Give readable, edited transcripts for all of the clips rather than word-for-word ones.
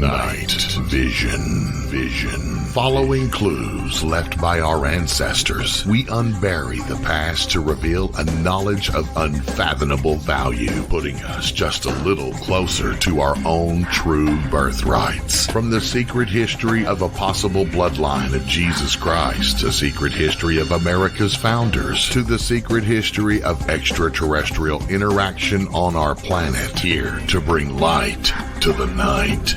Night Vision. Following clues left by our ancestors, we unbury the past to reveal a knowledge of unfathomable value, putting us just a little closer to our own true birthrights. From the secret history of a possible bloodline of Jesus Christ, the secret history of America's founders, to the secret history of extraterrestrial interaction on our planet, here to bring light to the night.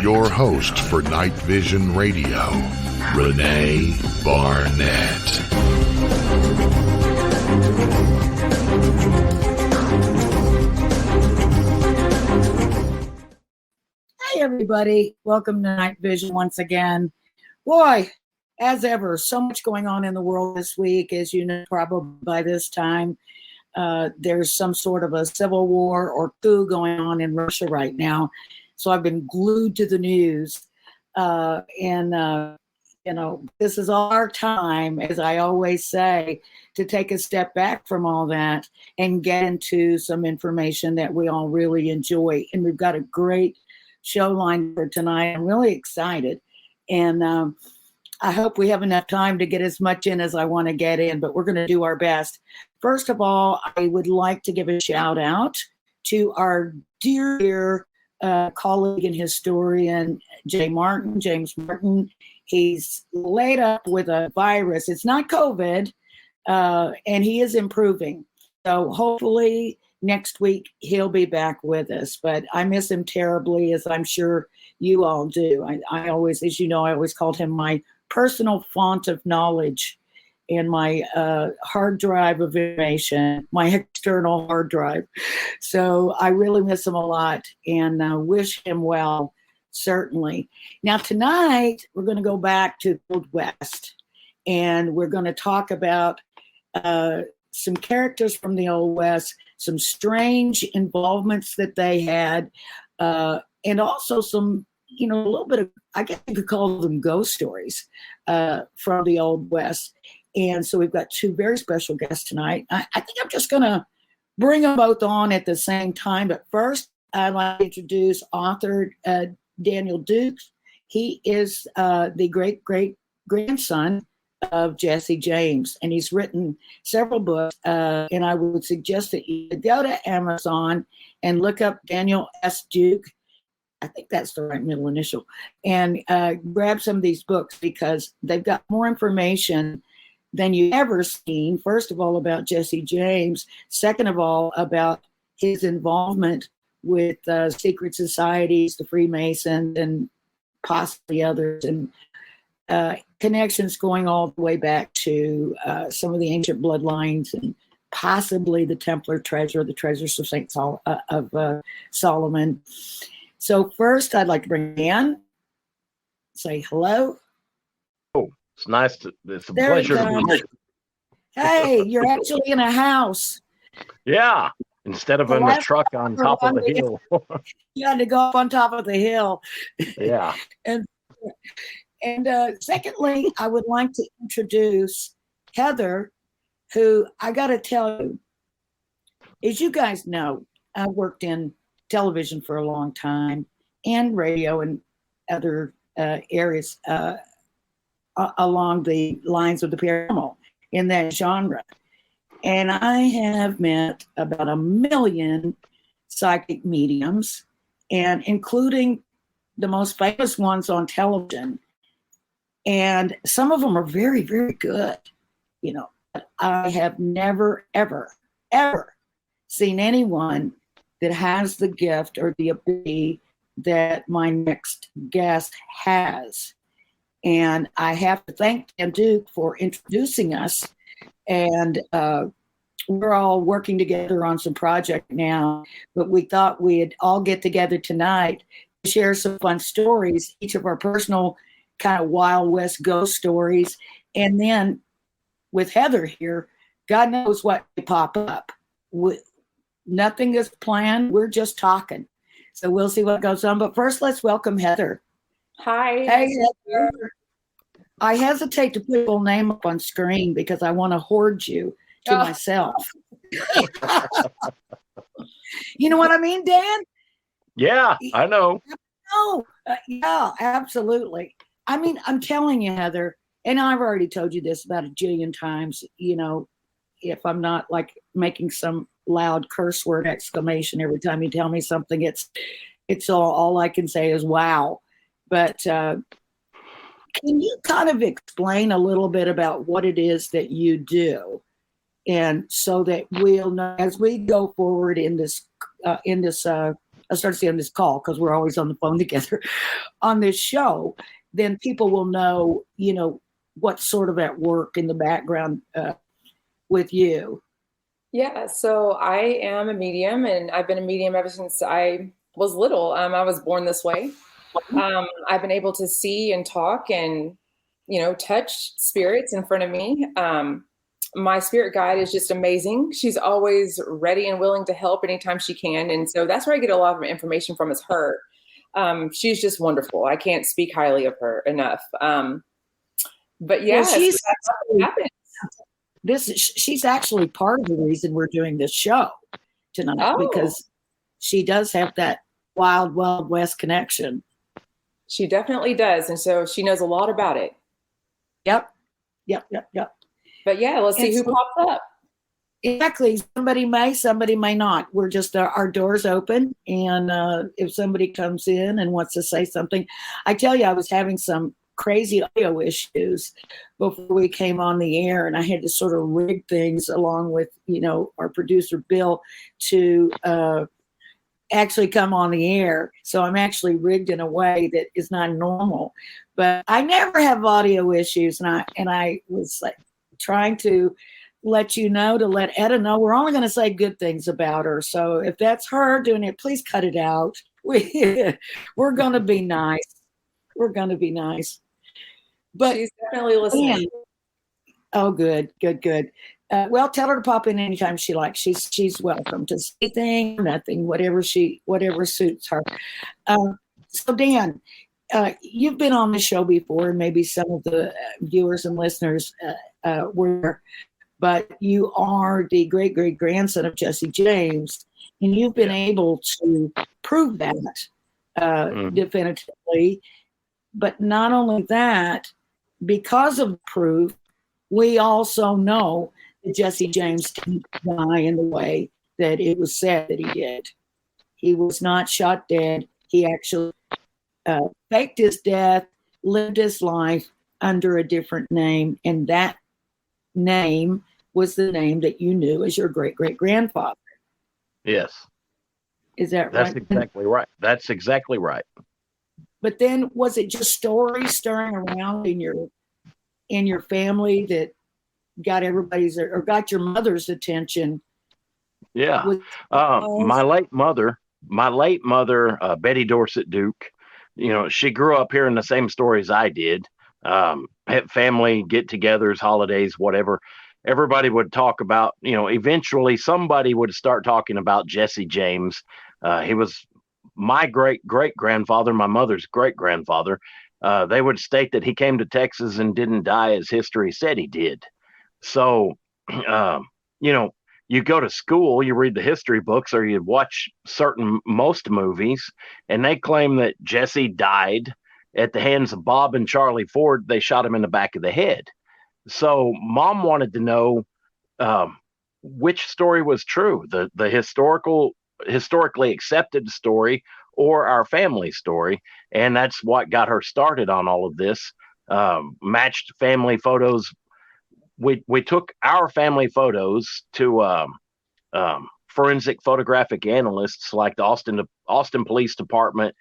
Your host for Night Vision Radio, Renee Barnett. Hi, everybody. Welcome to Night Vision once again. Boy, as ever, so much going on in the world this week. As you know, probably by this time, there's some sort of a civil war or coup going on in Russia right now. So I've been glued to the news. This is our time, as I always say, to take a step back from all that and get into some information that we all really enjoy. And we've got a great show line for tonight. I'm really excited. And I hope we have enough time to get as much in as I want to get in, but we're going to do our best. First of all, I would like to give a shout out to our dear colleague and historian, James Martin. He's laid up with a virus. It's not COVID, and he is improving. So hopefully next week he'll be back with us. But I miss him terribly, as I'm sure you all do. I always, as you know, I always called him my personal font of knowledge and my hard drive of information, my external hard drive. So I really miss him a lot and wish him well, certainly. Now tonight, we're going to go back to the Old West, and we're going to talk about some characters from the Old West, some strange involvements that they had, and also some, a little bit of, I guess you could call them ghost stories from the Old West. And so we've got two very special guests tonight. I think I'm just going to bring them both on at the same time. But first, I'd like to introduce author Daniel Dukes. He is the great-great-grandson of Jesse James, and he's written several books. And I would suggest that you go to Amazon and look up Daniel S. Duke. I think that's the right middle initial. And grab some of these books because they've got more information than you ever seen. First of all, about Jesse James. Second of all, about his involvement with secret societies, the Freemasons, and possibly others, and connections going all the way back to some of the ancient bloodlines and possibly the Templar treasure, the treasures of Solomon. So first, I'd like to bring in, say hello. It's nice it's a pleasure to be here. Hey, you're actually in a house. Yeah, instead of in a truck on top of the hill. You had to go up on top of the hill. Yeah. And secondly, I would like to introduce Heather, who I got to tell you, as you guys know, I worked in television for a long time and radio and other areas along the lines of the paranormal in that genre. And I have met about 1 million psychic mediums, and including the most famous ones on television. And some of them are very, very good. I have never, ever, ever seen anyone that has the gift or the ability that my next guest has. And I have to thank Dan Duke for introducing us. And we're all working together on some project now, but we thought we'd all get together tonight to share some fun stories, each of our personal kind of Wild West ghost stories. And then with Heather here, God knows what may pop up. Nothing is planned. We're just talking. So we'll see what goes on. But first, let's welcome Heather. Hi. Hey, Heather. I hesitate to put your full name up on screen because I want to hoard you to myself. You know what I mean, Dan? Yeah, I know. Oh, Yeah, absolutely. I mean, I'm telling you, Heather, and I've already told you this about a jillion times, if I'm not like making some loud curse word exclamation every time you tell me something, it's all I can say is wow. But can you kind of explain a little bit about what it is that you do, and so that we'll know as we go forward in this I started saying this call because we're always on the phone together on this show, then people will know, what's sort of at work in the background with you. Yeah, so I am a medium, and I've been a medium ever since I was little. I was born this way. I've been able to see and talk and, touch spirits in front of me. My spirit guide is just amazing. She's always ready and willing to help anytime she can. And so that's where I get a lot of information from, is her. She's just wonderful. I can't speak highly of her enough. But yeah, well, she's actually part of the reason we're doing this show tonight, because she does have that wild, wild West connection. She definitely does. And so she knows a lot about it. Yep. But yeah, let's see who pops up. Exactly. Somebody may not. We're just, our doors open. And if somebody comes in and wants to say something, I tell you, I was having some crazy audio issues before we came on the air, and I had to sort of rig things along with, our producer, Bill, to actually come on the air. So I'm actually rigged in a way that is not normal, but I never have audio issues. And I was like, trying to let you know, to let Etta know, we're only going to say good things about her. So if that's her doing it, please cut it out. We're going to be nice. We're going to be nice. But she's definitely listening. Oh, good. Well, tell her to pop in anytime she likes. She's welcome to say anything, nothing, whatever suits her. So Dan, you've been on the show before, and maybe some of the viewers and listeners were, but you are the great grandson of Jesse James, and you've been able to prove that definitively. But not only that, because of proof, we also know that Jesse James didn't die in the way that it was said that he did. He was not shot dead. He actually faked his death, lived his life under a different name, and that name was the name that you knew as your great-great-grandfather. Yes. Is that right? That's exactly right. That's exactly right. But then, was it just stories stirring around in your family that got everybody's, or got your mother's attention? Yeah. My late mother, Betty Dorset Duke, she grew up hearing the same stories I did. Family get-togethers, holidays, whatever. Everybody would talk about, eventually somebody would start talking about Jesse James. He was my great-great-grandfather, my mother's great-grandfather. They would state that he came to Texas and didn't die as history said he did. So, you go to school, you read the history books, or you watch most movies, and they claim that Jesse died at the hands of Bob and Charlie Ford. They shot him in the back of the head. So Mom wanted to know which story was true, the historically accepted story or our family story. And that's what got her started on all of this. Matched family photos. We took our family photos to forensic photographic analysts like the Austin Police Department,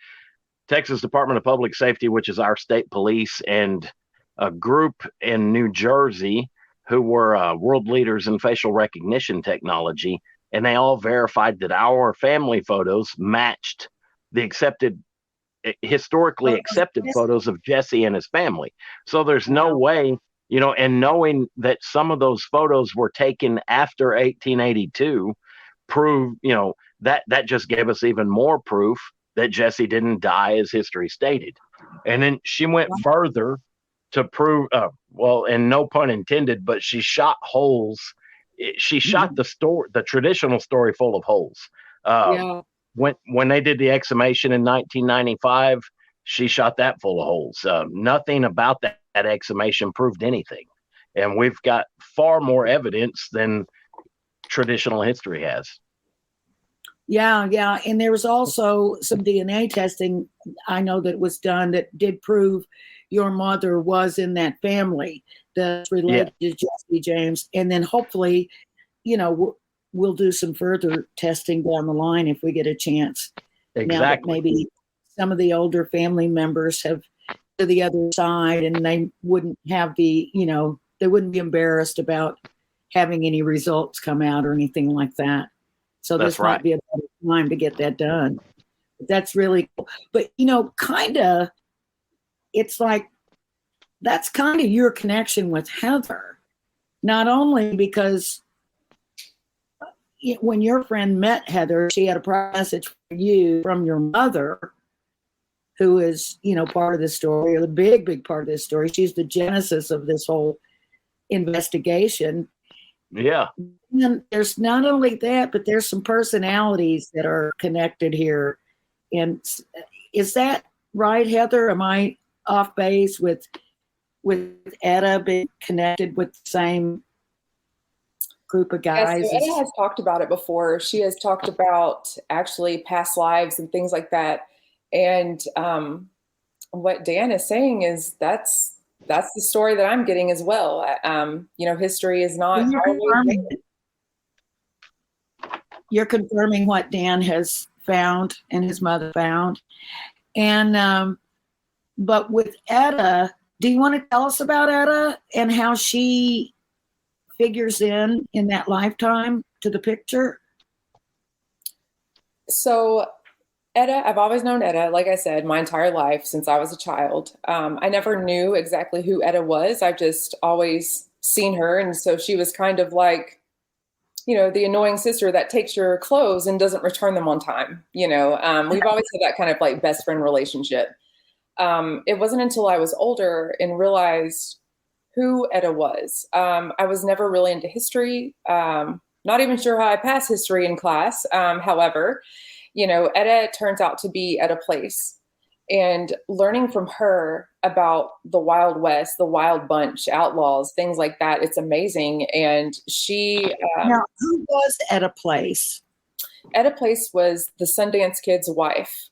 Texas Department of Public Safety, which is our state police, and a group in New Jersey who were world leaders in facial recognition technology. And they all verified that our family photos matched the historically accepted photos of Jesse and his family. So there's no way, and knowing that some of those photos were taken after 1882 proved, that just gave us even more proof that Jesse didn't die as history stated. And then she went further to prove, and no pun intended, but she shot holes. She shot the traditional story full of holes. When they did the exhumation in 1995, she shot that full of holes. Nothing about that exhumation proved anything. And we've got far more evidence than traditional history has. Yeah, yeah. And there was also some DNA testing I know that was done that did prove your mother was in that family that's related to Jesse James. And then hopefully, we'll do some further testing down the line if we get a chance. Exactly. Now that maybe some of the older family members have to the other side and they wouldn't have they wouldn't be embarrassed about having any results come out or anything like that. So this might be a better time to get that done. That's really cool. But, kind of, it's like, that's kind of your connection with Heather. Not only because when your friend met Heather, she had a message for you from your mother, who is, part of this story, or the big, big part of this story. She's the genesis of this whole investigation. Yeah. And there's not only that, but there's some personalities that are connected here. And is that right, Heather? Am I off base with Etta being connected with the same group of guys? Yes, so Etta has talked about it before. She has talked about actually past lives and things like that. And what Dan is saying is that's the story that I'm getting as well. History is not. You're confirming what Dan has found and his mother found. And, but with Etta, do you want to tell us about Etta and how she figures in that lifetime to the picture? So Etta, I've always known Etta, like I said, my entire life since I was a child. I never knew exactly who Etta was. I've just always seen her. And so she was kind of like, the annoying sister that takes your clothes and doesn't return them on time. We've always had that kind of like best friend relationship. It wasn't until I was older and realized who Etta was. I was never really into history. Not even sure how I passed history in class. However, Etta turns out to be Etta Place, and learning from her about the Wild West, the Wild Bunch, outlaws, things like that. It's amazing. And she, now, who was Etta Place? Etta Place was the Sundance Kid's wife.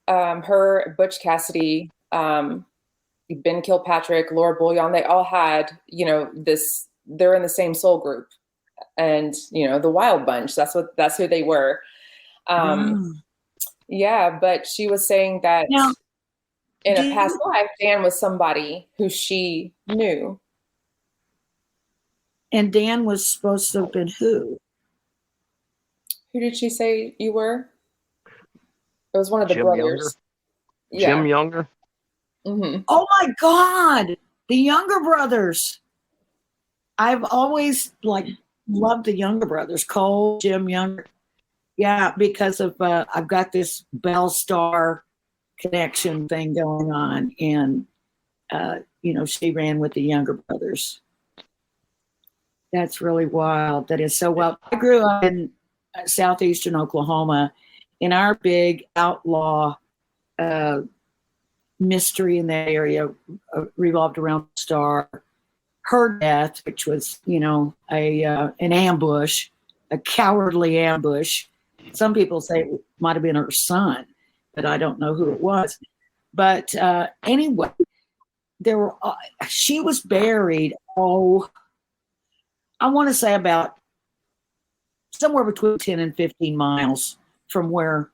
Her, Butch Cassidy, Ben Kilpatrick, Laura Bullion, they all had, they're in the same soul group, and, the Wild Bunch, that's who they were. Yeah, but she was saying that now, in a past life, Dan was somebody who she knew. And Dan was supposed to have been who? Who did she say you were? It was one of the Jim brothers. Younger. Jim Younger. Mm-hmm. Oh my God, the Younger brothers. I've always loved the Younger brothers, Cole, Jim Younger. Yeah, because of I've got this Bell Star connection thing going on, and she ran with the Younger brothers. That's really wild. That is so wild. I grew up in southeastern Oklahoma, and our big outlaw mystery in that area revolved around Star. Her death, which was an ambush, a cowardly ambush. Some people say it might have been her son, but I don't know who it was. But anyway, she was buried, I want to say about somewhere between 10 and 15 miles from where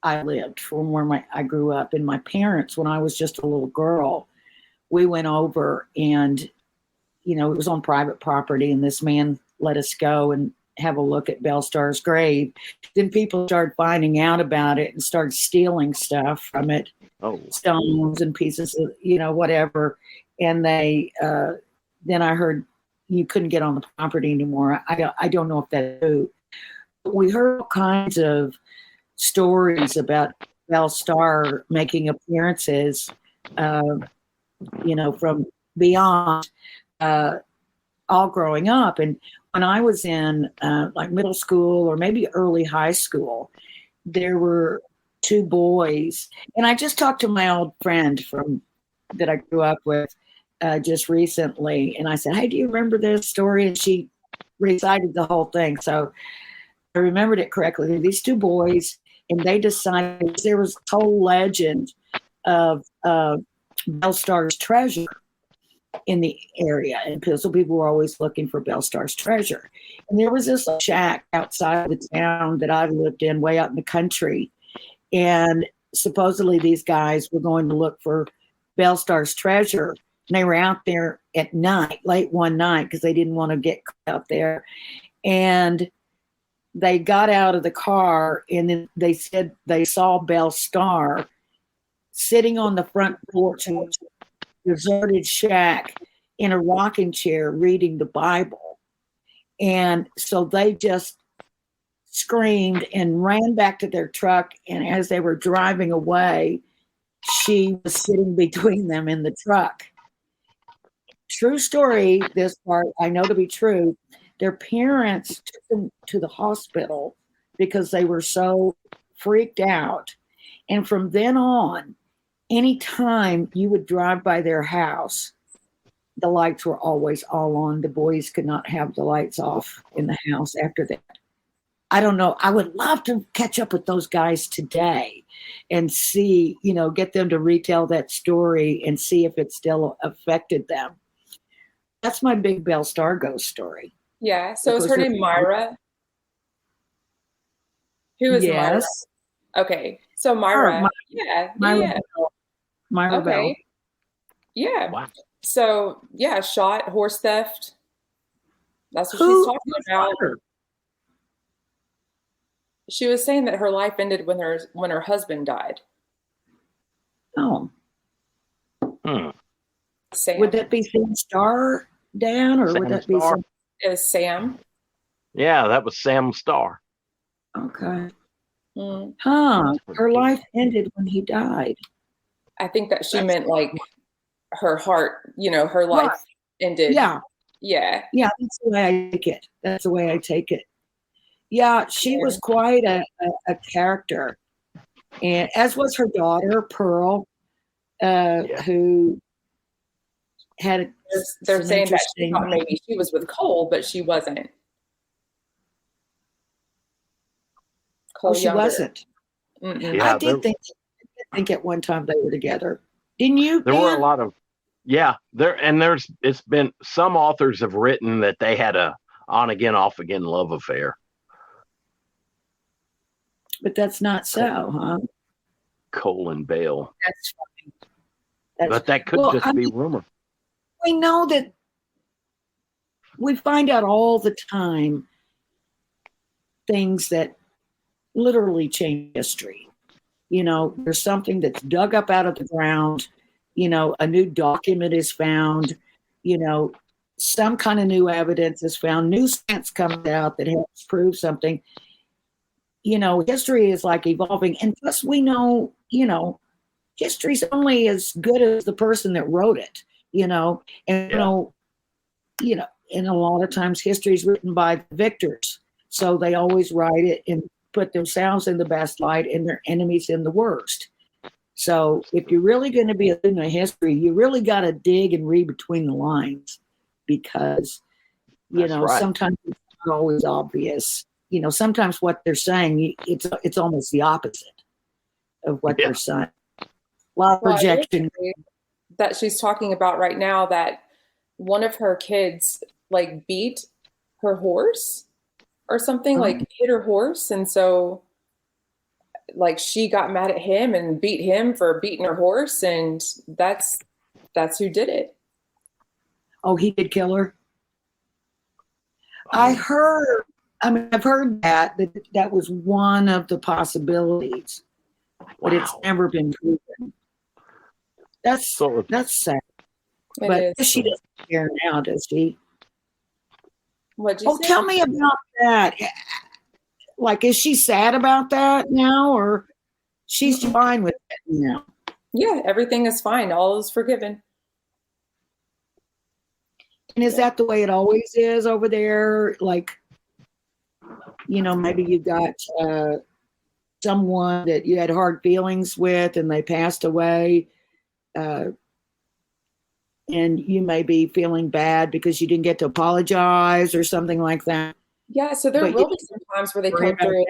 I lived, from where I grew up. And my parents, when I was just a little girl, we went over and, it was on private property, and this man let us go and have a look at Bell Star's grave. Then people started finding out about it and started stealing stuff from it, stones and pieces of, whatever. And they, then I heard you couldn't get on the property anymore. I don't know if that's true. We heard all kinds of stories about Bell Star making appearances, from beyond, all growing up. And when I was in middle school or maybe early high school, there were two boys. And I just talked to my old friend that I grew up with just recently. And I said, hey, do you remember this story? And she recited the whole thing. So I remembered it correctly. These two boys, and they decided there was a whole legend of Bellstar's treasure in the area. And so people were always looking for Bellstar's treasure. And there was this shack outside the town that I lived in, way out in the country. And supposedly these guys were going to look for Bellstar's treasure. And they were out there at night, late one night, because they didn't want to get caught out there. And they got out of the car, and then they said they saw Bellstar sitting on the front porch of a deserted shack in a rocking chair reading the Bible. And so they just screamed and ran back to their truck. And as they were driving away, she was sitting between them in the truck. True story, this part I know to be true. Their parents took them to the hospital because they were so freaked out. And from then on, anytime you would drive by their house, the lights were always all on. The boys could not have the lights off in the house after that. I don't know. I would love to catch up with those guys today and see, get them to retell that story and see if it still affected them. That's my big Bellstar ghost story. Yeah. So is her name Myra? Who is Myra? Okay. So Myra. Myra okay. Bell. Yeah. Wow. So shot, horse theft. That's what she's talking about. Her? She was saying that her life ended when her husband died. Oh. Sam. Would that be Sam Star, Dan, or Sam would that Star. be some? It was Sam. Yeah, that was Sam Starr. Okay. Mm. Huh. Her life ended when he died. I think that she meant like her heart, her life ended. Yeah. Yeah. Yeah, that's the way I take it. Yeah, she was quite a character. And as was her daughter, Pearl, who had They're saying that she thought maybe she was with Cole, but she wasn't. Cole she Younger. wasn't. Yeah, I did think at one time they were together. Didn't you? There were a lot of, it's been, some authors have written that they had a on again, off again love affair. But that's not so, huh? Cole and Bale. That's funny. But that could just be rumor. We know that we find out all the time things that literally change history. There's something that's dug up out of the ground. A new document is found. Some kind of new evidence is found. New science comes out that helps prove something. History is like evolving. And plus we know, history's only as good as the person that wrote it, and a lot of times history is written by the victors. So they always write it and put themselves in the best light and their enemies in the worst. So if you're really going to be a student of history, you really got to dig and read between the lines, because, sometimes it's not always obvious. Sometimes what they're saying, it's almost the opposite of what they're saying. A lot of projection. That she's talking about right now, that one of her kids like beat her horse or something, like hit her horse. And so like she got mad at him and beat him for beating her horse. And that's who did it. Oh, he did kill her? I've heard that was one of the possibilities, but it's never been proven. That's sad. But she doesn't care now, does she? What'd you say? Tell me about that. Like, is she sad about that now, or she's fine with it now? Yeah, everything is fine. All is forgiven. And is that the way it always is over there? Like, maybe you got someone that you had hard feelings with and they passed away, and you may be feeling bad because you didn't get to apologize or something like that. Yeah, so there will be some times where they come through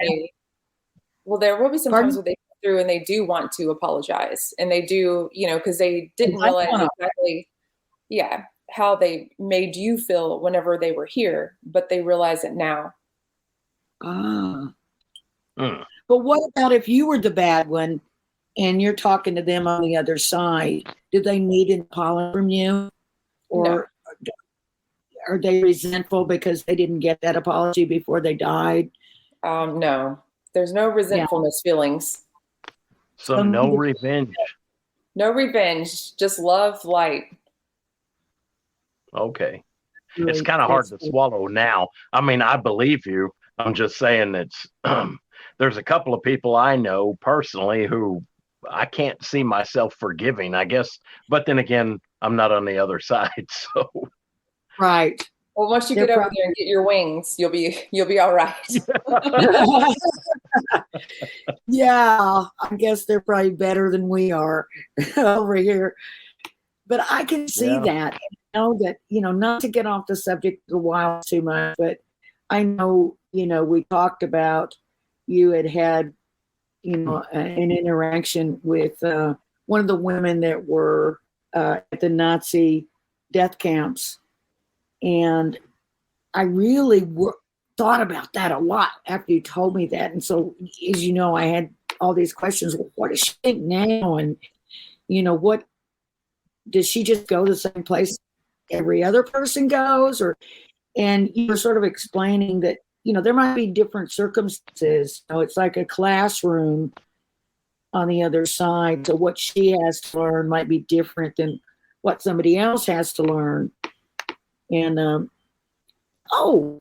there will be some times where they come through and they do want to apologize, and they do, because they didn't realize exactly, how they made you feel whenever they were here, but they realize it now. But what about if you were the bad one and you're talking to them on the other side? Do they need an apology from you? Or are they resentful because they didn't get that apology before they died? No, there's no resentfulness feelings. So no revenge. No revenge, just love, light. Okay. It's kind of hard to swallow now. I mean, I believe you. I'm just saying it's there's a couple of people I know personally who I can't see myself forgiving, I guess. But then again, I'm not on the other side. So right. Well, once you get over there and get your wings, you'll be all right. Yeah, I guess they're probably better than we are over here. But I can see that. I know that, not to get off the subject a while too much, but I know, we talked about you had, an interaction with one of the women that were at the Nazi death camps. And I really thought about that a lot after you told me that. And so, as you know, I had all these questions. Well, what does she think now? And, what does she just go to the same place every other person goes? And you were sort of explaining that, there might be different circumstances. It's like a classroom on the other side. So what she has to learn might be different than what somebody else has to learn. And, are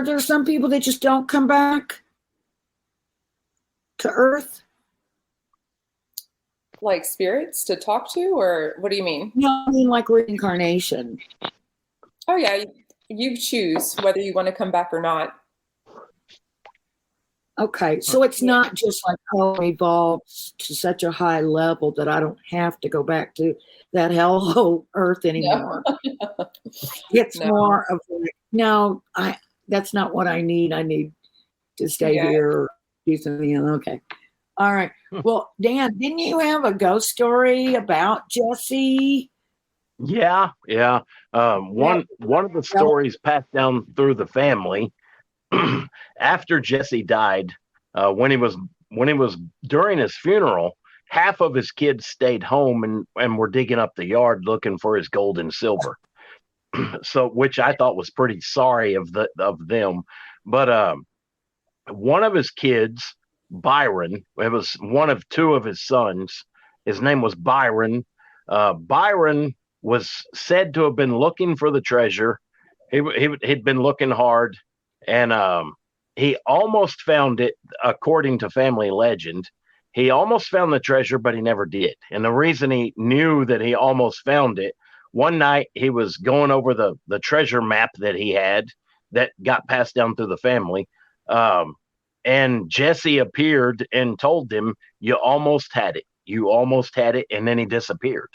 there some people that just don't come back to Earth? Like spirits to talk to, or what do you mean? No, I mean like reincarnation. Oh yeah, you choose whether you want to come back or not. Okay, so it's not just like, evolved to such a high level that I don't have to go back to that hellhole Earth anymore. No. It's more of like, that's not what I need. I need to stay here or do something else. Okay. All right. Well, Dan, didn't you have a ghost story about Jesse? Yeah. One of the stories passed down through the family after Jesse died. When he was during his funeral, half of his kids stayed home and were digging up the yard looking for his gold and silver. So, which I thought was pretty sorry of them. But one of his kids, Byron, it was one of two of his sons. His name was Byron. Byron was said to have been looking for the treasure. He'd been looking hard, and he almost found it, according to family legend. He almost found the treasure, but he never did. And the reason he knew that he almost found it, one night he was going over the treasure map that he had that got passed down through the family. And Jesse appeared and told him, "You almost had it. You almost had it." And then he disappeared.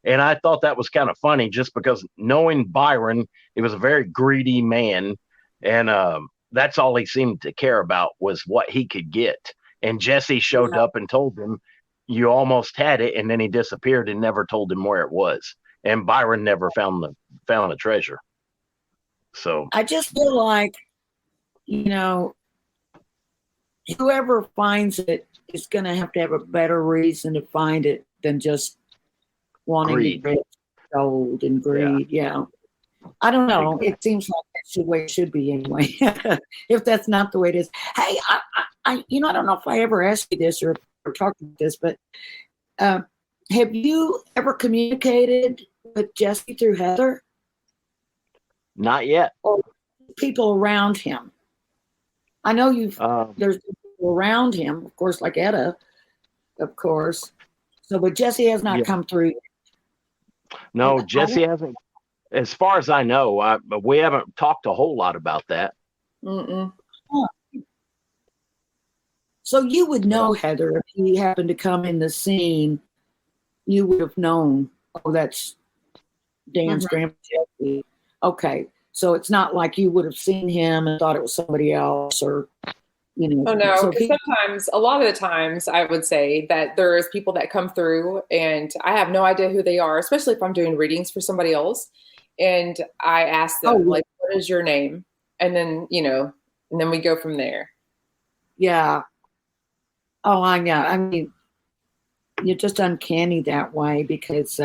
And I thought that was kind of funny, just because knowing Byron, he was a very greedy man. And that's all he seemed to care about was what he could get. And Jesse showed up and told him, "You almost had it." And then he disappeared and never told him where it was. And Byron never found the treasure. So I just feel like, whoever finds it is going to have a better reason to find it than just wanting greed. To get gold and greed. Yeah. I don't know. It seems like that's the way it should be anyway. If that's not the way it is. Hey, I don't know if I ever asked you this or talked about this, but have you ever communicated with Jesse through Heather? Not yet. Or people around him? I know there's people around him, of course, like Etta, of course. So, but Jesse has not come through. No, Jesse hasn't. As far as I know, we haven't talked a whole lot about that. Mm-mm. So you would know, Heather, if he happened to come in the scene, you would have known, oh, that's Dan's grandpa Jesse. Okay. So it's not like you would have seen him and thought it was somebody else, or, you know. Oh no, So because sometimes, a lot of the times, I would say that there's people that come through and I have no idea who they are, especially if I'm doing readings for somebody else. And I ask them, like, what is your name? And then, and then we go from there. Yeah. Oh, I know. I mean, you're just uncanny that way because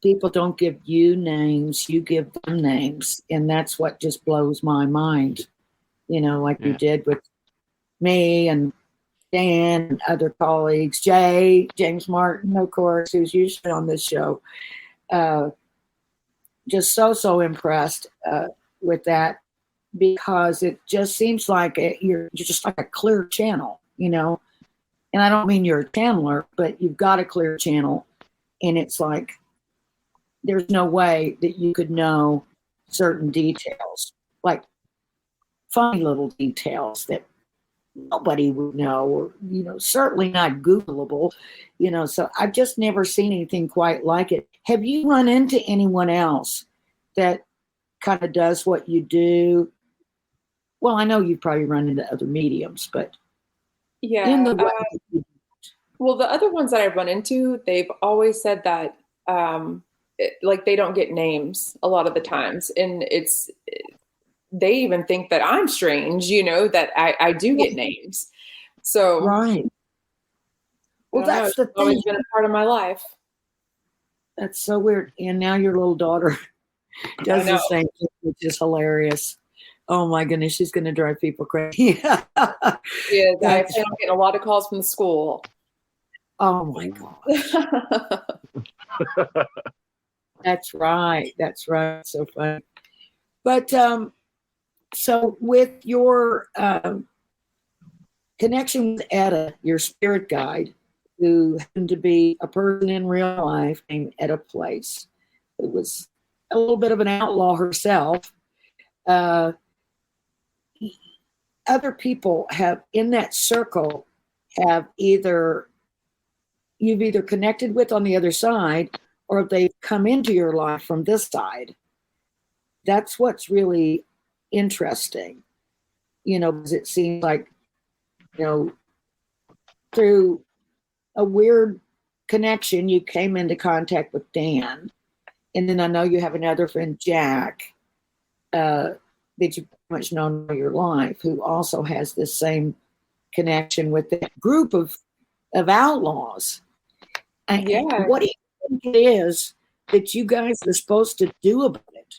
people don't give you names, you give them names. And that's what just blows my mind, like you did with me and Dan and other colleagues, James Martin, of course, who's usually on this show. Just so impressed with that, because it just seems like you're just like a clear channel, and I don't mean you're a channeler, but you've got a clear channel, and it's like there's no way that you could know certain details, like funny little details that nobody would know, or certainly not Googleable, so I've just never seen anything quite like it. Have you run into anyone else that kind of does what you do? Well, I know you've probably run into other mediums, but in the way well, the other ones that I've run into, they've always said that like they don't get names a lot of the times, and they even think that I'm strange, that I do get names. So right. Well, that's the thing. Always been a part of my life. That's so weird. And now your little daughter does the same thing, which is hilarious. Oh my goodness, she's going to drive people crazy. Yeah, I plan on getting a lot of calls from the school. Oh my God. That's right. That's right. So funny. But so with your connection with Etta, your spirit guide, who happened to be a person in real life named Etta Place, who was a little bit of an outlaw herself. Other people have in that circle have you've either connected with on the other side, or they've come into your life from this side. That's what's really interesting, because it seems like, through a weird connection, you came into contact with Dan. And then I know you have another friend, Jack, that you've pretty much known all your life, who also has this same connection with that group of outlaws. Yeah. And what do you think it is that you guys are supposed to do about it?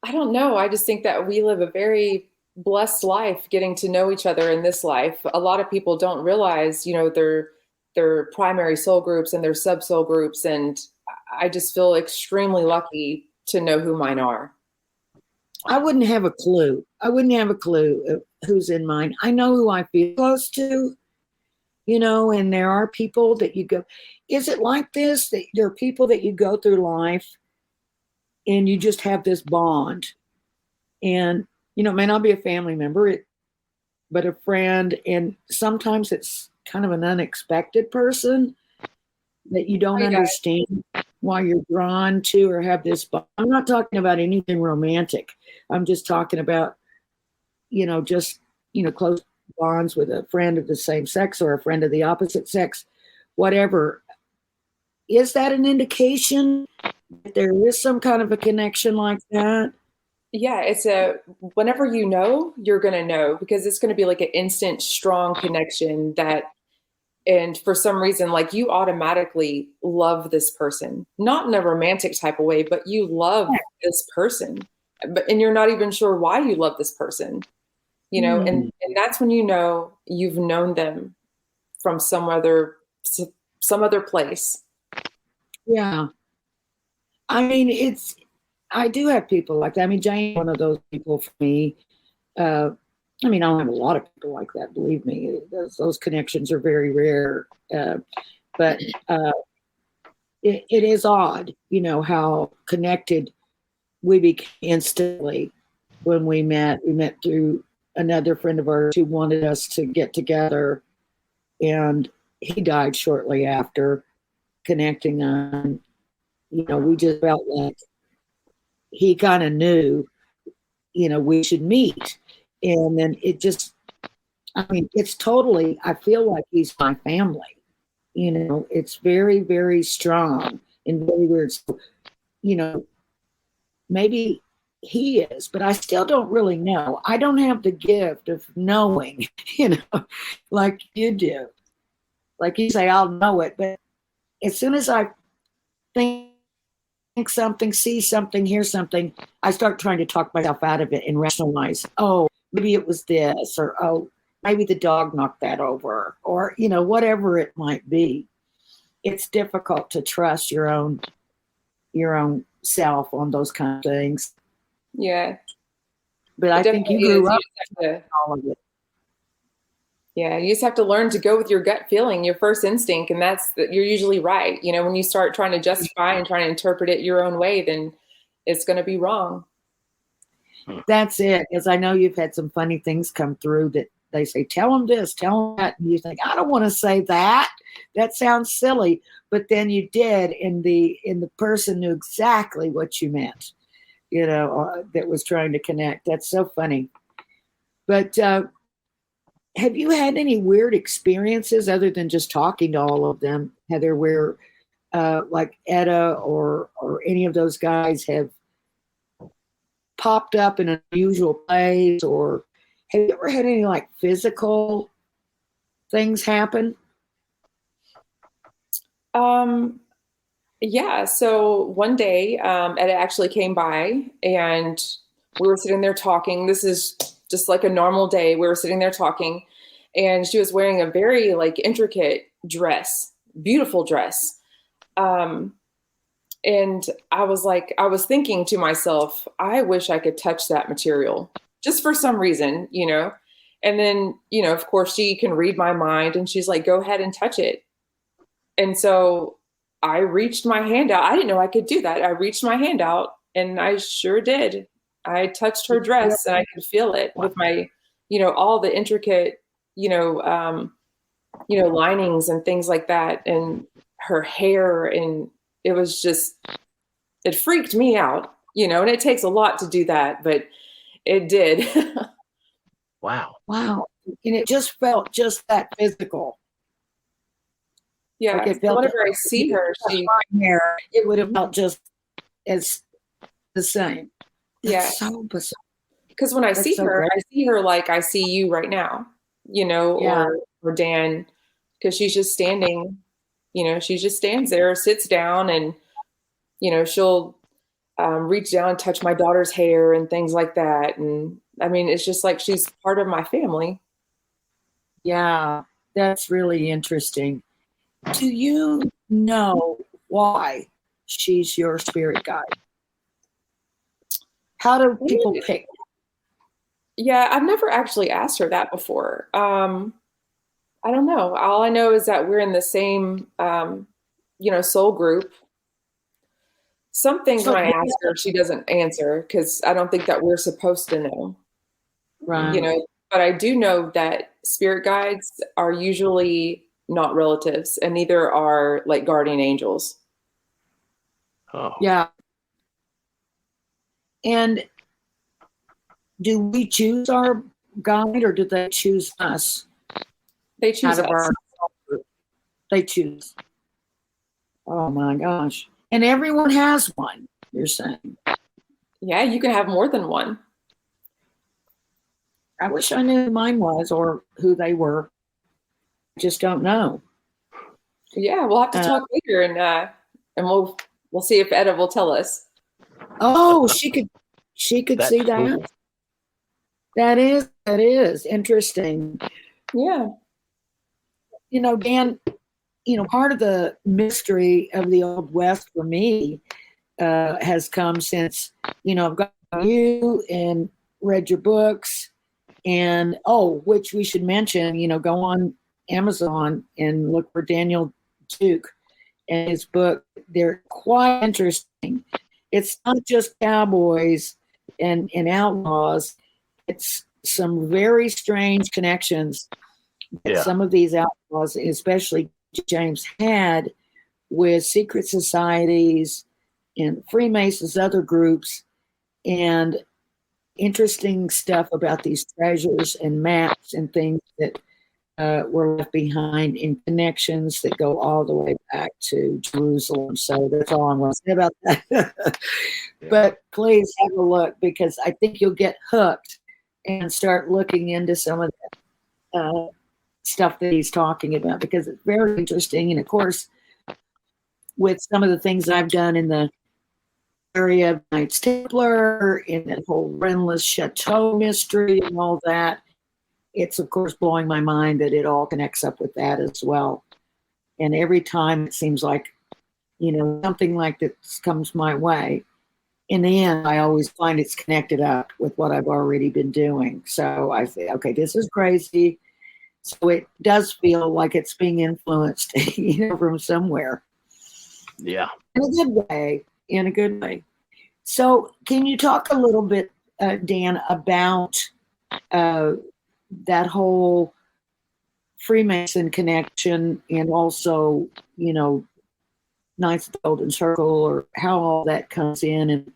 I don't know. I just think that we live a very blessed life getting to know each other in this life. A lot of people don't realize, their primary soul groups and their sub soul groups. And I just feel extremely lucky to know who mine are. I wouldn't have a clue. Who's in mine. I know who I feel close to, and there are people that you go, is it like this? That there are people that you go through life and you just have this bond, and, it may not be a family member, but a friend. And sometimes it's kind of an unexpected person that you don't understand why you're drawn to or have this bond. I'm not talking about anything romantic. I'm just talking about, close bonds with a friend of the same sex or a friend of the opposite sex, whatever. Is that an indication that there is some kind of a connection like that? Yeah, whenever you're going to know, because it's going to be like an instant, strong connection and for some reason, like you automatically love this person, not in a romantic type of way, but you love this person, and you're not even sure why you love this person, and that's when you've known them from some other place. Yeah. I mean, I do have people like that. I mean, Jane's one of those people for me. I don't have a lot of people like that, believe me. Those connections are very rare. But it is odd, how connected we became instantly when we met. We met through another friend of ours who wanted us to get together, and he died shortly after connecting on. We just felt like he kind of knew, we should meet. And then it's totally, I feel like he's my family. It's very, very strong and very weird. So, maybe he is, but I still don't really know. I don't have the gift of knowing, like you do. Like you say, I'll know it. But as soon as I think something, see something, hear something, I start trying to talk myself out of it and rationalize. Oh, maybe it was this, or oh, maybe the dog knocked that over, or whatever it might be. It's difficult to trust your own self on those kind of things. Yeah, but I think you grew up with all of it. Yeah, you just have to learn to go with your gut feeling, your first instinct, and you're usually right. When you start trying to justify and trying to interpret it your own way, then it's going to be wrong. That's it. Because I know you've had some funny things come through that they say, tell them this, tell them that. And you think, I don't want to say that. That sounds silly. But then you did, and the person knew exactly what you meant, that was trying to connect. That's so funny. But have you had any weird experiences other than just talking to all of them, Heather, where like Etta or any of those guys have popped up in an unusual place, or have you ever had any like physical things happen? Yeah. So one day, Etta actually came by and we were sitting there talking. This is just like a normal day. We were sitting there talking, and she was wearing a very like intricate dress, beautiful dress. And I was thinking to myself, I wish I could touch that material just for some reason, and then, of course she can read my mind, and she's like, go ahead and touch it. And so I reached my hand out. I didn't know I could do that. I reached my hand out, and I sure did. I touched her dress, and I could feel it with my, all the intricate, linings and things like that, and her hair, and it was just, it freaked me out, and it takes a lot to do that, but it did. Wow. And it just felt just that physical. Yeah. Like it felt whenever I see her, it would have felt just as the same. Yeah. So bizarre. Because when I see her, great. I see her like I see you right now, or Dan, because she's just standing, she just stands there, sits down, and, she'll reach down and touch my daughter's hair and things like that. And I mean, it's just like she's part of my family. Yeah, that's really interesting. Do you know why she's your spirit guide? How do people pick? Yeah, I've never actually asked her that before. I don't know. All I know is that we're in the same, soul group. Some things when I ask her, she doesn't answer because I don't think that we're supposed to know. Right. But I do know that spirit guides are usually not relatives, and neither are like guardian angels. Oh. Yeah. And do we choose our guide, or do they choose us? They choose us. They choose. Oh my gosh. And everyone has one, you're saying? Yeah, you can have more than one. I wish I knew who mine was or who they were. I just don't know. Yeah, we'll have to talk later, and we'll see if Etta will tell us. Oh, she could see that. Cool. That is interesting. Yeah. Dan, part of the mystery of the Old West for me has come since, I've got you and read your books, and which we should mention, go on Amazon and look for Daniel Duke and his book. They're quite interesting. It's not just cowboys and outlaws. It's some very strange connections that Yeah. some of these outlaws, especially James, had with secret societies and Freemasons, other groups, and interesting stuff about these treasures and maps and things that were left behind in connections that go all the way back to Jerusalem. So that's all I'm going to say about that. But please have a look, because I think you'll get hooked and start looking into some of the stuff that he's talking about, because it's very interesting. And of course, with some of the things I've done in the area of Knights Templar, in that whole Renless Chateau mystery and all that, it's of course blowing my mind that it all connects up with that as well. And every time it seems like, something like this comes my way, in the end, I always find it's connected up with what I've already been doing. So I say, okay, this is crazy. So it does feel like it's being influenced, from somewhere. Yeah. In a good way. So can you talk a little bit, Dan, about that whole Freemason connection, and also, Knights of the Golden Circle, or how all that comes in?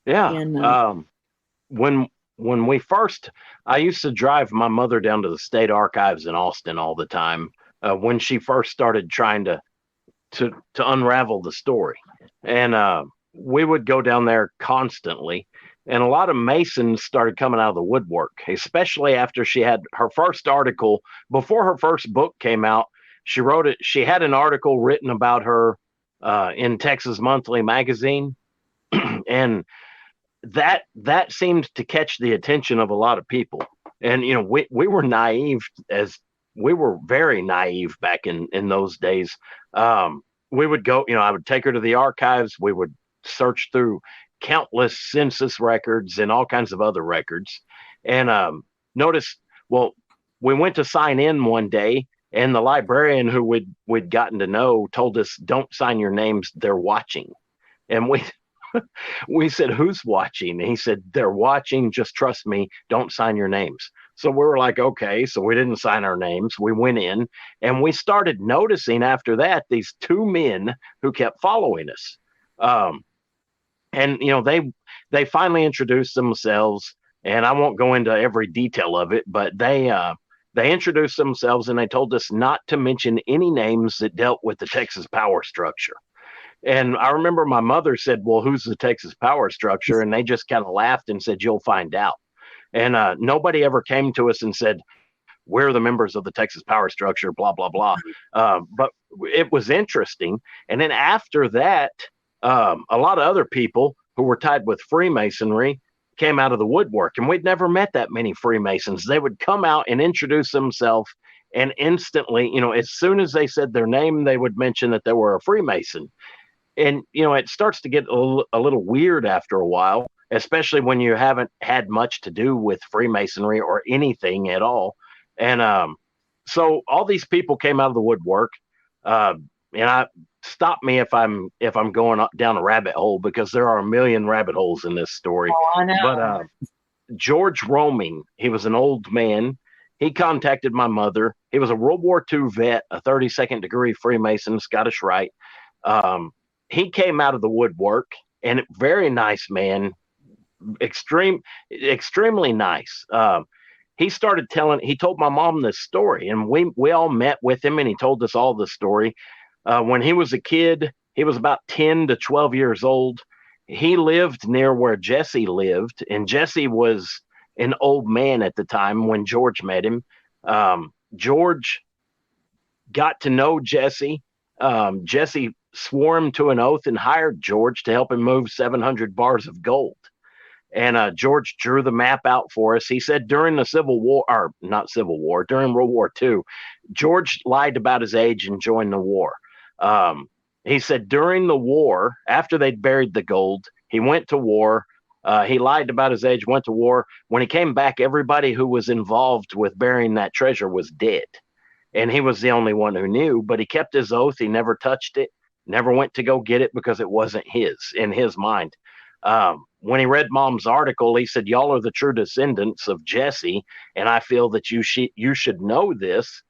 And when we first, I used to drive my mother down to the State Archives in Austin all the time when she first started trying to unravel the story, and we would go down there constantly. And a lot of Masons started coming out of the woodwork, especially after she had her first article. Before her first book came out, she wrote it. She had an article written about her in Texas Monthly magazine, and that seemed to catch the attention of a lot of people. And we were naive, as we were very naive back in those days. We would go, I would take her to the archives. We would search through countless census records and all kinds of other records, and we went to sign in one day, and the librarian who we'd gotten to know told us, "Don't sign your names, they're watching." And we said, "Who's watching?" And he said, "They're watching, just trust me, don't sign your names." So we were like, okay. So we didn't sign our names. We went in, and we started noticing after that these two men who kept following us. And they finally introduced themselves, and I won't go into every detail of it, but they introduced themselves, and they told us not to mention any names that dealt with the Texas power structure. And I remember my mother said, "Well, who's the Texas power structure?" And they just kind of laughed and said, "You'll find out." And nobody ever came to us and said, "We're the members of the Texas power structure, blah, blah, blah." But it was interesting. And then after that, a lot of other people who were tied with Freemasonry came out of the woodwork, and we'd never met that many Freemasons. They would come out and introduce themselves, and instantly, as soon as they said their name, they would mention that they were a Freemason. And, it starts to get a little weird after a while, especially when you haven't had much to do with Freemasonry or anything at all. And so all these people came out of the woodwork, and stop me if I'm going down a rabbit hole, because there are a million rabbit holes in this story. Oh, I know. But George Roming, he was an old man. He contacted my mother. He was a World War II vet, a 32nd degree Freemason, Scottish Rite. He came out of the woodwork, and very nice man, extremely nice. He told my mom this story, and we all met with him, and he told us all the story. When he was a kid, he was about 10 to 12 years old. He lived near where Jesse lived, and Jesse was an old man at the time when George met him. George got to know Jesse. Jesse swore him to an oath and hired George to help him move 700 bars of gold. And George drew the map out for us. He said during the during World War II, George lied about his age and joined the war. He said during the war, after they'd buried the gold, he went to war. He lied about his age, went to war. When he came back, everybody who was involved with burying that treasure was dead. And he was the only one who knew, but he kept his oath. He never touched it, never went to go get it because it wasn't his, in his mind. When he read Mom's article, he said, "Y'all are the true descendants of Jesse, and I feel that you should know this."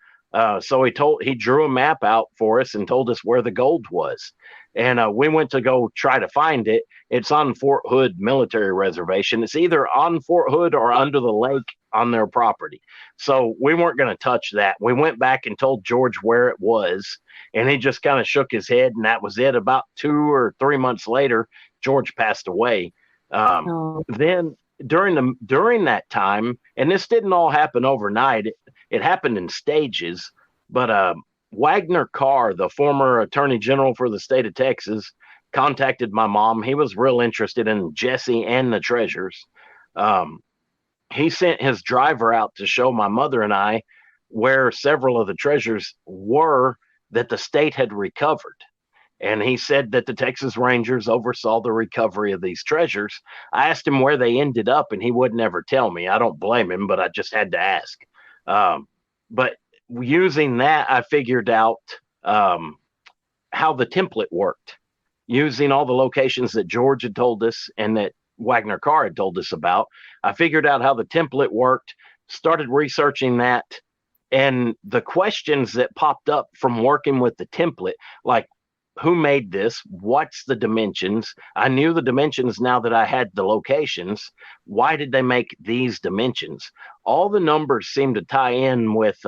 So he drew a map out for us and told us where the gold was. And we went to go try to find it. It's on Fort Hood Military Reservation. It's either on Fort Hood or under the lake on their property. So we weren't going to touch that. We went back and told George where it was, and he just kind of shook his head, and that was it. About 2 or 3 months later, George passed away. Then during that time, and this didn't all happen overnight, it happened in stages, but Wagner Carr, the former attorney general for the state of Texas, contacted my mom. He was real interested in Jesse and the treasures. He sent his driver out to show my mother and I where several of the treasures were that the state had recovered. And he said that the Texas Rangers oversaw the recovery of these treasures. I asked him where they ended up, and he would never tell me. I don't blame him, but I just had to ask. But using that, I figured out how the template worked. Using all the locations that George had told us and that Wagner Carr had told us about, I figured out how the template worked, started researching that, and the questions that popped up from working with the template, like who made this, what's the dimensions? I knew the dimensions now that I had the locations. Why did they make these dimensions? All the numbers seem to tie in with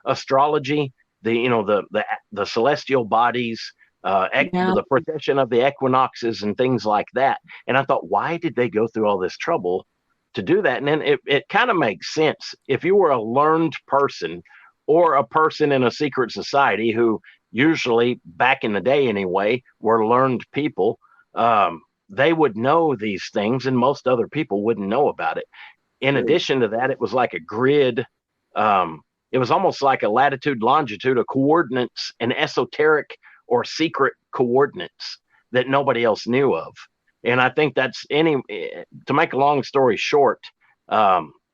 astrology, the celestial bodies, the precession of the equinoxes and things like that. And I thought, why did they go through all this trouble to do that? And then it kind of makes sense. If you were a learned person or a person in a secret society who usually, back in the day anyway, were learned people, they would know these things, and most other people wouldn't know about it. In addition to that, it was like a grid. It was almost like a latitude, longitude of coordinates and esoteric or secret coordinates that nobody else knew of. And I think to make a long story short,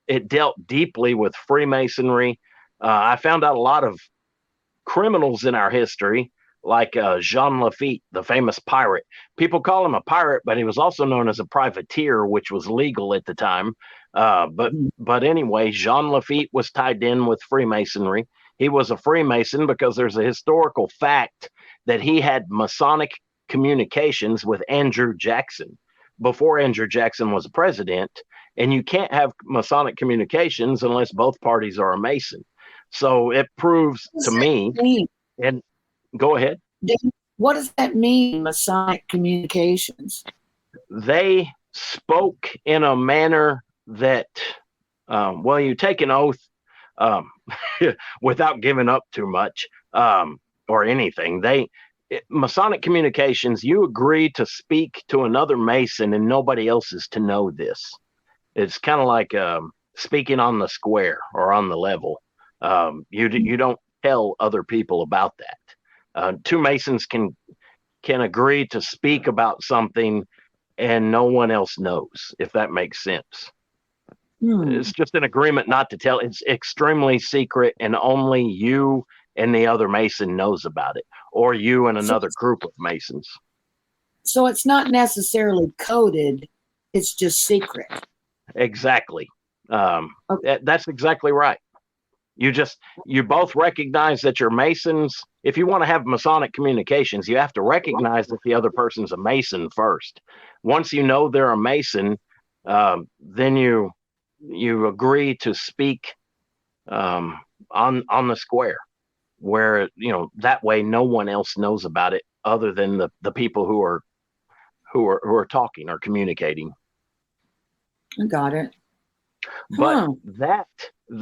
it dealt deeply with Freemasonry. I found out a lot of criminals in our history, like Jean Lafitte, the famous pirate. People call him a pirate, but he was also known as a privateer, which was legal at the time. But anyway, Jean Lafitte was tied in with Freemasonry. He was a Freemason because there's a historical fact that he had Masonic communications with Andrew Jackson before Andrew Jackson was a president. And you can't have Masonic communications unless both parties are a Mason. So it proves to me, and go ahead. What does that mean, Masonic communications? They spoke in a manner that, you take an oath without giving up too much or anything. Masonic communications, you agree to speak to another Mason and nobody else is to know this. It's kind of like speaking on the square or on the level. You don't tell other people about that. Two Masons can agree to speak about something and no one else knows, if that makes sense. It's just an agreement not to tell. It's extremely secret and only you and the other Mason knows about it, or you and another group of Masons. So it's not necessarily coded. It's just secret. Exactly. Okay. That's exactly right. You both recognize that you're Masons. If you want to have Masonic communications, you have to recognize that the other person's a Mason first. Once you know they're a Mason, then you agree to speak on the square, where that way no one else knows about it other than the people who are talking or communicating. I got it. But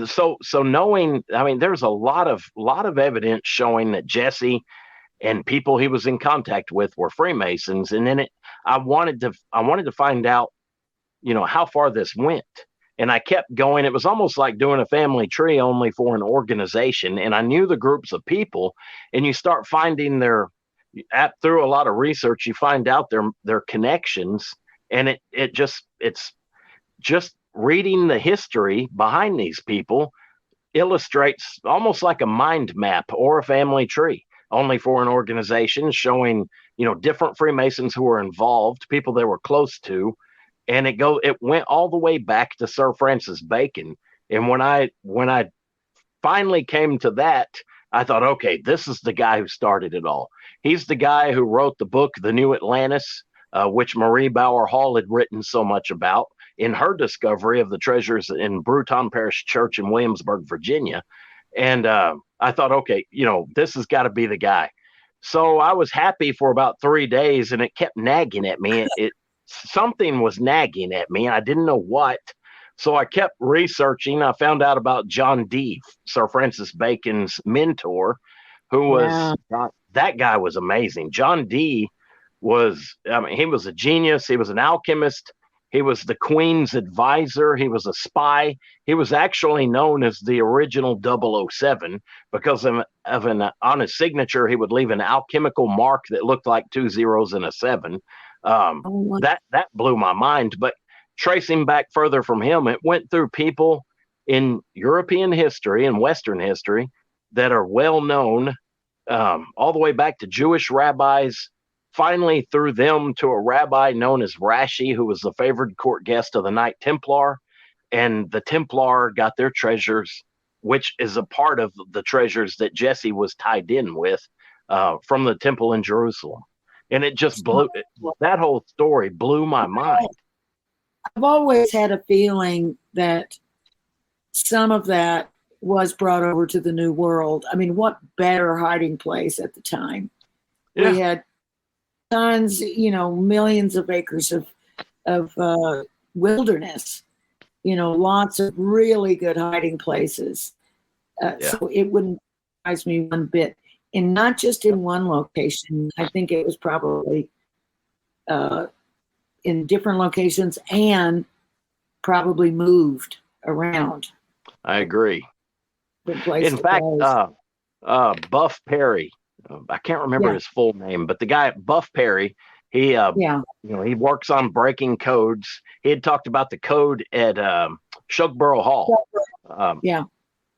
so knowing, I mean, there's a lot of evidence showing that Jesse and people he was in contact with were Freemasons. And then I wanted to find out, how far this went. And I kept going. It was almost like doing a family tree only for an organization. And I knew the groups of people, and you start finding through a lot of research, you find out their connections. And it's just reading the history behind these people illustrates almost like a mind map or a family tree. only foreign organization, showing, different Freemasons who were involved, people they were close to. And it went all the way back to Sir Francis Bacon. And when I finally came to that, I thought, okay, this is the guy who started it all. He's the guy who wrote the book, The New Atlantis, which Marie Bauer Hall had written so much about in her discovery of the treasures in Bruton Parish Church in Williamsburg, Virginia. And I thought, okay, this has got to be the guy. So I was happy for about 3 days, and it kept nagging at me. Something was nagging at me, and I didn't know what. So I kept researching. I found out about John Dee, Sir Francis Bacon's mentor, who was, that guy was amazing. John Dee he was a genius. He was an alchemist. He was the Queen's advisor. He was a spy. He was actually known as the original 007 because on his signature, he would leave an alchemical mark that looked like 2 zeros and a 7. That blew my mind. But tracing back further from him, it went through people in European history and Western history that are well known, all the way back to Jewish rabbis, finally through them to a rabbi known as Rashi, who was the favored court guest of the Knight Templar. And the Templar got their treasures, which is a part of the treasures that Jesse was tied in with, from the temple in Jerusalem. And it just that whole story blew my mind. I've always had a feeling that some of that was brought over to the New World. I mean, what better hiding place at the time? Yeah. We had tons, millions of acres of wilderness, lots of really good hiding places. So it wouldn't surprise me one bit. And not just in one location. I think it was probably in different locations and probably moved around. I agree. In fact, Buff Perry, I can't remember his full name, but the guy, Buff Perry, he works on breaking codes. He had talked about the code at Shugborough Hall.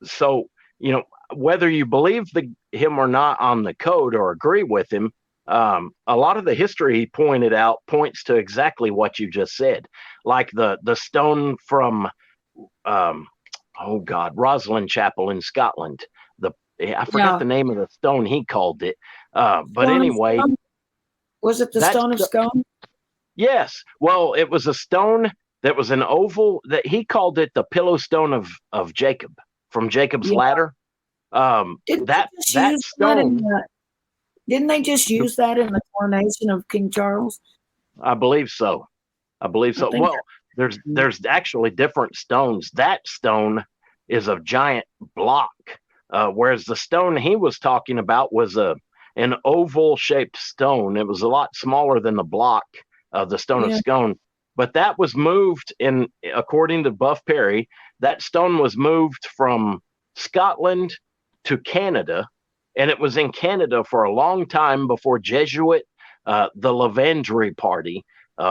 So, whether you believe him or not on the code or agree with him, a lot of the history he pointed out points to exactly what you just said, like the stone from Rosslyn Chapel in Scotland. I forgot the name of the stone he called it, but anyway, was it the Stone of Scone? Yes. Well, it was a stone that was an oval that he called it the pillow stone of Jacob from Jacob's ladder. That stone. Didn't they just use that in the coronation of King Charles? I believe so. Well, there's actually different stones. That stone is a giant block, whereas the stone he was talking about was an oval shaped stone. It was a lot smaller than the block of the Stone of Scone. But that was moved according to Buff Perry, that stone was moved from Scotland to Canada, and it was in Canada for a long time before the Lavendry Party,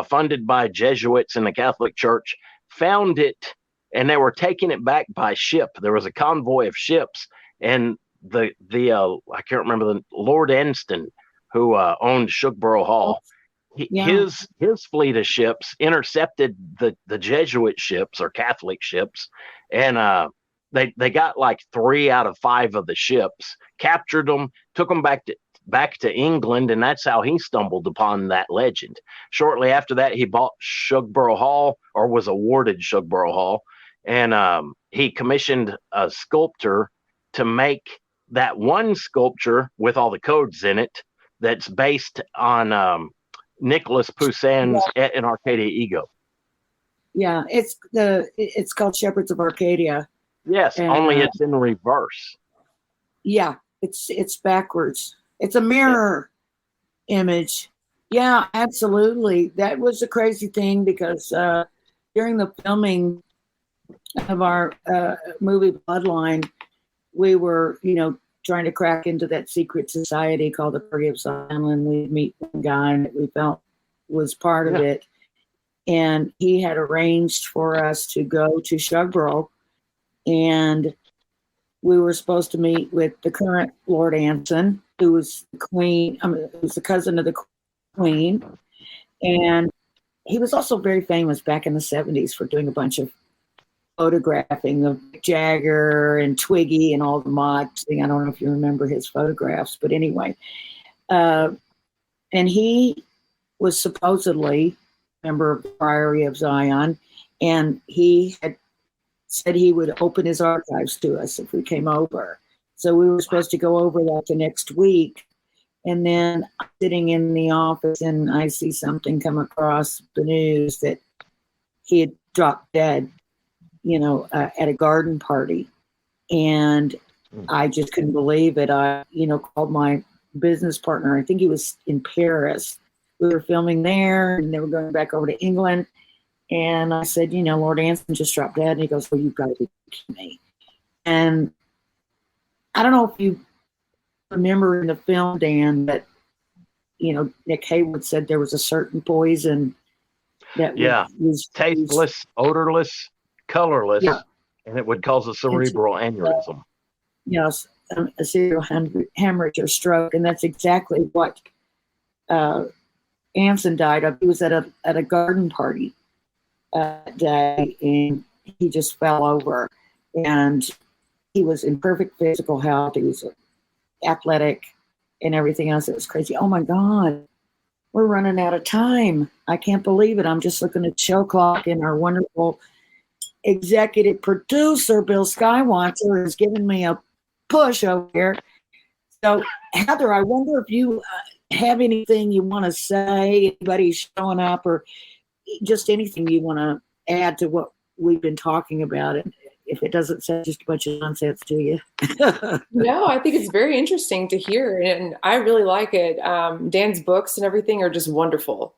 funded by Jesuits in the Catholic Church, found it, and they were taking it back by ship. There was a convoy of ships, and the I can't remember, the Lord Enston, who owned Shugborough Hall, his fleet of ships intercepted the Jesuit ships or Catholic ships, and they got like 3 out of 5 of the ships, captured them, took them back to England, and that's how he stumbled upon that legend. Shortly after that, he bought Shugborough Hall, or was awarded Shugborough Hall, and he commissioned a sculptor to make that one sculpture with all the codes in it that's based on Nicholas Poussin's Et in Arcadia Ego. Yeah, it's called Shepherds of Arcadia. Yes, and, only it's in reverse. Yeah, it's backwards. It's a mirror image. Yeah, absolutely. That was a crazy thing because during the filming of our movie Bloodline, we were, trying to crack into that secret society called the Party of Zion. We'd meet one guy that we felt was part of it. And he had arranged for us to go to Shugborough, and we were supposed to meet with the current Lord Anson who was the queen, who was the cousin of the queen. And he was also very famous back in the 70s for doing a bunch of photographing of Jagger and Twiggy and all the mods. I don't know if you remember his photographs, but anyway. And he was supposedly a member of the Priory of Zion, and he had said he would open his archives to us if we came over. So we were supposed to go over that the next week. And then I'm sitting in the office and I see something come across the news that he had dropped dead, at a garden party. And I just couldn't believe it. I, called my business partner. I think he was in Paris. We were filming there and they were going back over to England. And I said, Lord Anson just dropped dead. And he goes, well, you've got to be kidding me. And I don't know if you remember in the film, Dan, that, Nick Haywood said there was a certain poison that was tasteless, odorless, colorless, and it would cause a cerebral aneurysm. Yes, a cerebral hemorrhage or stroke. And that's exactly what Anson died of. He was at a garden party day, and he just fell over. And he was in perfect physical health. He was athletic and everything else. It was crazy. Oh my God, we're running out of time. I can't believe it. I'm just looking at show clock, and our wonderful executive producer, Bill Skywatcher, is giving me a push over here. So Heather, I wonder if you have anything you want to say, anybody showing up, or just anything you want to add to what we've been talking about. And if it doesn't sound just a bunch of nonsense to you. No, I think it's very interesting to hear. And I really like it. Dan's books and everything are just wonderful.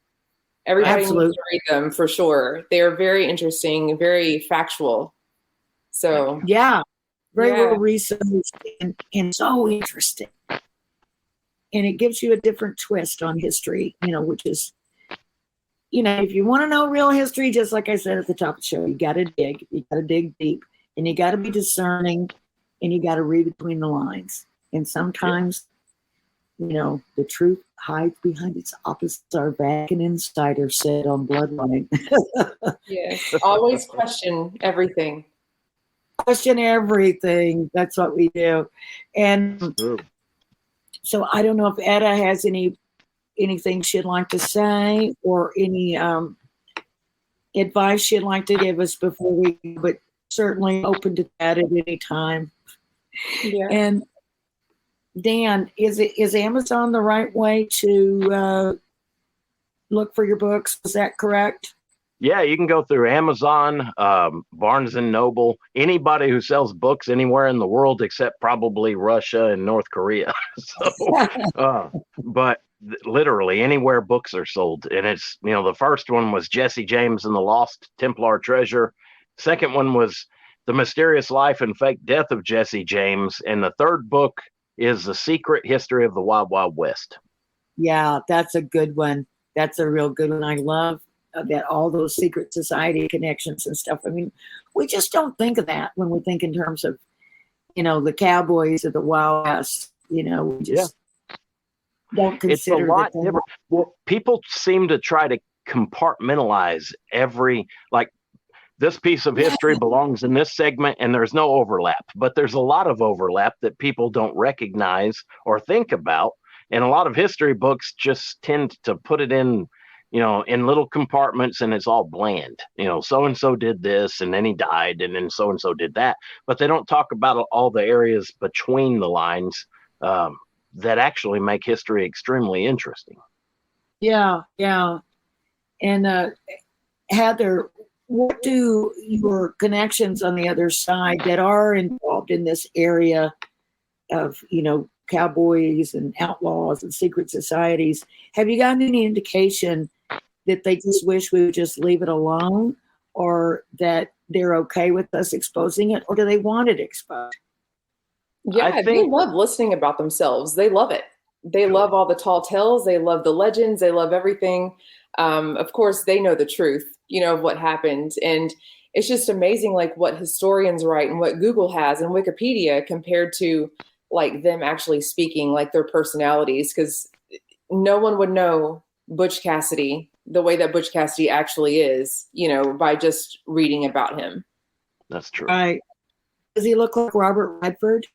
Everybody needs to read them for sure. They are very interesting, very factual. So very well researched and so interesting. And it gives you a different twist on history, which is, if you want to know real history, just like I said at the top of the show, you got to dig deep, and you got to be discerning, and you got to read between the lines. And sometimes, the truth hides behind its opposite. Our Vatican insider said on Bloodline. Yes, always question everything. Question everything. That's what we do. And so I don't know if Etta has anything she'd like to say, or any advice she'd like to give us before we, but certainly open to that at any time. Yeah. And Dan, is Amazon the right way to look for your books? Is that correct? Yeah, you can go through Amazon, Barnes and Noble, anybody who sells books anywhere in the world except probably Russia and North Korea. But literally anywhere books are sold. And it's, the first one was Jesse James and the Lost Templar Treasure. Second one was The Mysterious Life and Fake Death of Jesse James. And the third book is The Secret History of the Wild Wild West. Yeah, that's a good one. That's a real good one. I love that, all those secret society connections and stuff. I mean, we just don't think of that when we think in terms of, the cowboys of the Wild West. We just don't consider. It's a lot different. Well, people seem to try to compartmentalize this piece of history belongs in this segment, and there's no overlap. But there's a lot of overlap that people don't recognize or think about. And a lot of history books just tend to put it in, in little compartments, and it's all bland. So-and-so did this, and then he died, and then so-and-so did that. But they don't talk about all the areas between the lines that actually make history extremely interesting. Yeah. And Heather, what do your connections on the other side that are involved in this area of, cowboys and outlaws and secret societies, have you gotten any indication that they just wish we would just leave it alone, or that they're okay with us exposing it, or do they want it exposed? Yeah, they love listening about themselves. They love it. They love all the tall tales. They love the legends. They love everything. Of course, they know the truth, of what happened. And it's just amazing, what historians write and what Google has and Wikipedia compared to like them actually speaking, like their personalities, because no one would know Butch Cassidy the way that Butch Cassidy actually is, by just reading about him. That's true. Right. Does he look like Robert Redford?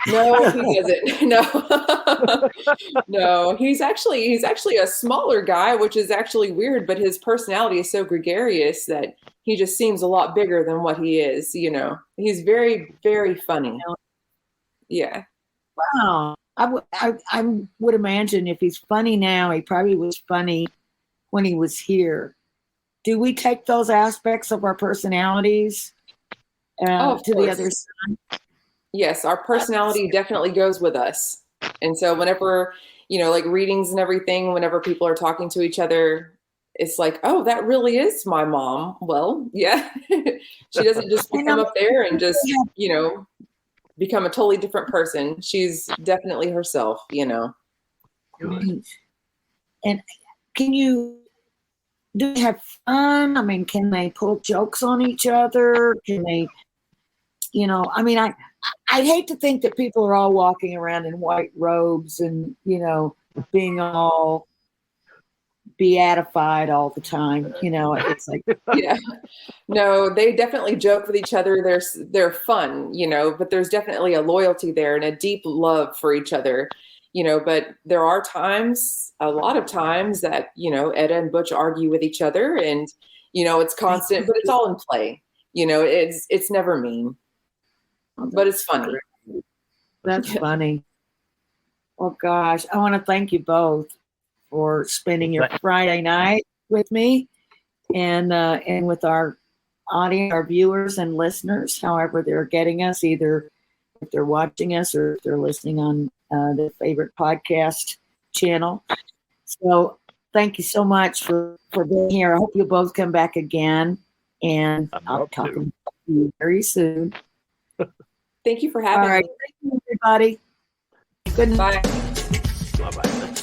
No, he doesn't. No, no, he's actually a smaller guy, which is actually weird, but his personality is so gregarious that he just seems a lot bigger than what he is. He's very, very funny. Yeah. Wow. I would imagine if he's funny now, he probably was funny when he was here. Do we take those aspects of our personalities to the other side? Yes, our personality definitely goes with us. And so whenever, like readings and everything, whenever people are talking to each other, it's like, oh, that really is my mom. Well, yeah. She doesn't just come up there and just, become a totally different person. She's definitely herself, Right. And do they have fun? I mean, can they pull jokes on each other? Can they, I'd hate to think that people are all walking around in white robes and, being all beatified all the time. It's like, yeah, no, they definitely joke with each other. They're fun, but there's definitely a loyalty there and a deep love for each other, but there are a lot of times that, Etta and Butch argue with each other and, it's constant, but it's all in play. It's never mean, but it's funny. That's funny. Well, gosh, I want to thank you both for spending your Friday night with me and with our audience, our viewers and listeners, however they're getting us, either if they're watching us or if they're listening on their favorite podcast channel. So thank you so much for being here. I hope you'll both come back again, and I'll talk to you very soon. Thank you for having me. All right. Thank you, everybody. Good night. Bye. Bye-bye.